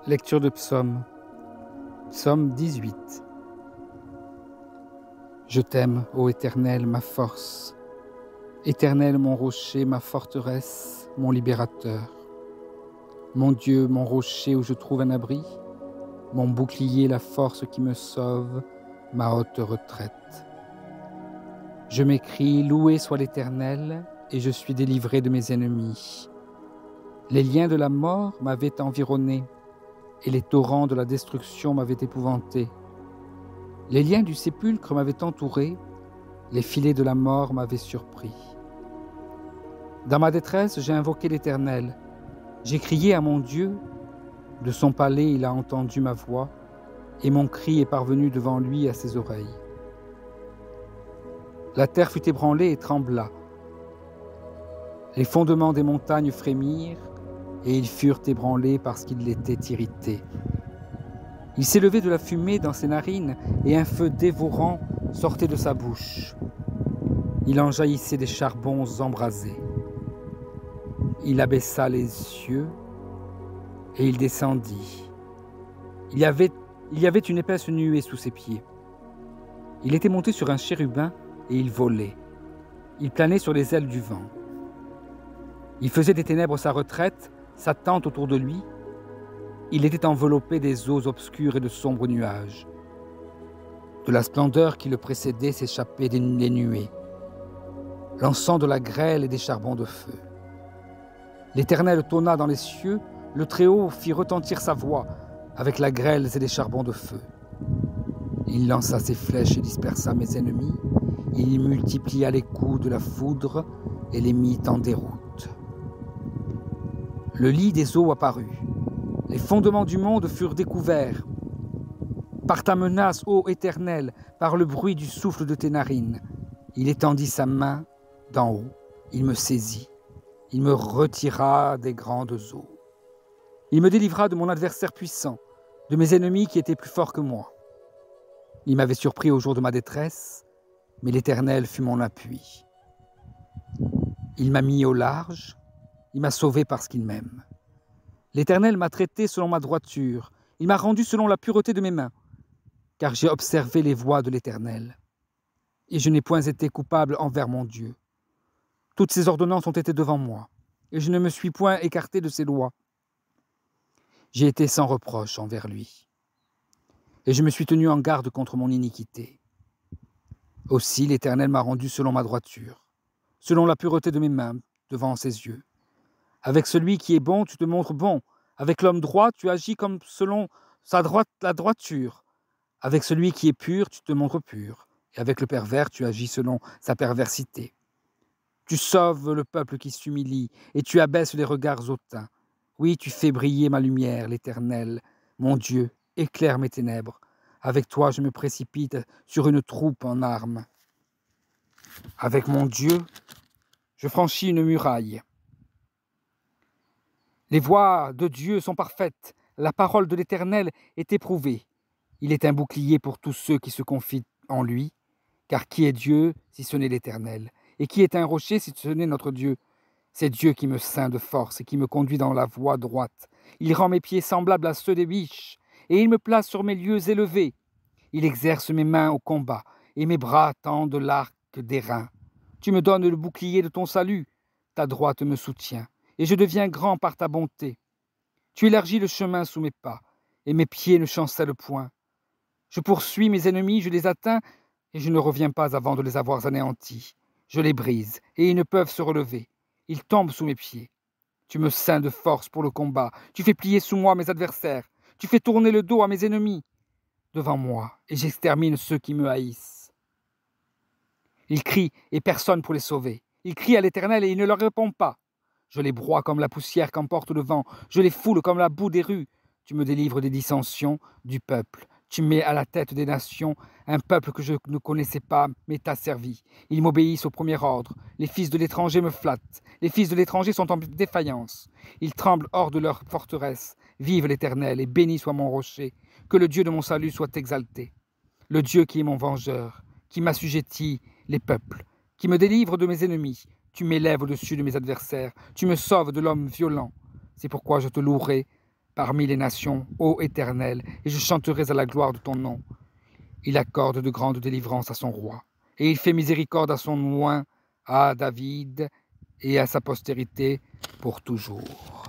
Lecture de Psaume. Psaume 18. Je t'aime, ô Éternel, ma force. Éternel, mon rocher, ma forteresse, mon libérateur. Mon Dieu, mon rocher où je trouve un abri, mon bouclier, la force qui me sauve, ma haute retraite. Je m'écrie, loué soit l'Éternel, et je suis délivré de mes ennemis. Les liens de la mort m'avaient environné, et les torrents de la destruction m'avaient épouvanté. Les liens du sépulcre m'avaient entouré, les filets de la mort m'avaient surpris. Dans ma détresse, j'ai invoqué l'Éternel. J'ai crié à mon Dieu. De son palais, il a entendu ma voix, et mon cri est parvenu devant lui à ses oreilles. La terre fut ébranlée et trembla. Les fondements des montagnes frémirent, et ils furent ébranlés parce qu'ils étaient irrités. Il s'élevait de la fumée dans ses narines, et un feu dévorant sortait de sa bouche. Il en jaillissait des charbons embrasés. Il abaissa les cieux, et il descendit. Il y avait une épaisse nuée sous ses pieds. Il était monté sur un chérubin, et il volait. Il planait sur les ailes du vent. Il faisait des ténèbres sa retraite, sa tente autour de lui. Il était enveloppé des eaux obscures et de sombres nuages. De la splendeur qui le précédait s'échappaient des nuées, l'encens de la grêle et des charbons de feu. L'Éternel tonna dans les cieux, le Très-Haut fit retentir sa voix avec la grêle et des charbons de feu. Il lança ses flèches et dispersa mes ennemis. Il multiplia les coups de la foudre et les mit en déroute. Le lit des eaux apparut. Les fondements du monde furent découverts. Par ta menace, ô Éternel, par le bruit du souffle de tes narines, il étendit sa main d'en haut, il me saisit, il me retira des grandes eaux. Il me délivra de mon adversaire puissant, de mes ennemis qui étaient plus forts que moi. Il m'avait surpris au jour de ma détresse, mais l'Éternel fut mon appui. Il m'a mis au large, il m'a sauvé parce qu'il m'aime. L'Éternel m'a traité selon ma droiture, il m'a rendu selon la pureté de mes mains, car j'ai observé les voies de l'Éternel, et je n'ai point été coupable envers mon Dieu. Toutes ses ordonnances ont été devant moi, et je ne me suis point écarté de ses lois. J'ai été sans reproche envers lui, et je me suis tenu en garde contre mon iniquité. Aussi l'Éternel m'a rendu selon ma droiture, selon la pureté de mes mains devant ses yeux. Avec celui qui est bon, tu te montres bon. Avec l'homme droit, tu agis comme selon la droiture. Avec celui qui est pur, tu te montres pur. Et avec le pervers, tu agis selon sa perversité. Tu sauves le peuple qui s'humilie, et tu abaisses les regards hautains. Oui, tu fais briller ma lumière, l'Éternel. Mon Dieu, éclaire mes ténèbres. Avec toi, je me précipite sur une troupe en armes. Avec mon Dieu, je franchis une muraille. Les voies de Dieu sont parfaites, la parole de l'Éternel est éprouvée. Il est un bouclier pour tous ceux qui se confient en lui, car qui est Dieu si ce n'est l'Éternel? Et qui est un rocher si ce n'est notre Dieu? C'est Dieu qui me ceint de force et qui me conduit dans la voie droite. Il rend mes pieds semblables à ceux des biches, et il me place sur mes lieux élevés. Il exerce mes mains au combat, et mes bras tendent l'arc d'airain. Tu me donnes le bouclier de ton salut, ta droite me soutient. Et je deviens grand par ta bonté. Tu élargis le chemin sous mes pas, et mes pieds ne chancellent point. Je poursuis mes ennemis, je les atteins, et je ne reviens pas avant de les avoir anéantis. Je les brise, et ils ne peuvent se relever. Ils tombent sous mes pieds. Tu me ceins de force pour le combat. Tu fais plier sous moi mes adversaires. Tu fais tourner le dos à mes ennemis devant moi, et j'extermine ceux qui me haïssent. Ils crient, et personne pour les sauver. Ils crient à l'Éternel, et il ne leur répond pas. Je les broie comme la poussière qu'emporte le vent. Je les foule comme la boue des rues. Tu me délivres des dissensions du peuple. Tu mets à la tête des nations un peuple que je ne connaissais pas, mais t'a servi. Ils m'obéissent au premier ordre. Les fils de l'étranger me flattent. Les fils de l'étranger sont en défaillance. Ils tremblent hors de leur forteresse. Vive l'Éternel et béni soit mon rocher. Que le Dieu de mon salut soit exalté. Le Dieu qui est mon vengeur, qui m'assujettit les peuples, qui me délivre de mes ennemis. Tu m'élèves au-dessus de mes adversaires, tu me sauves de l'homme violent. C'est pourquoi je te louerai parmi les nations, ô Éternel, et je chanterai à la gloire de ton nom. Il accorde de grandes délivrances à son roi, et il fait miséricorde à son oint, à David et à sa postérité pour toujours.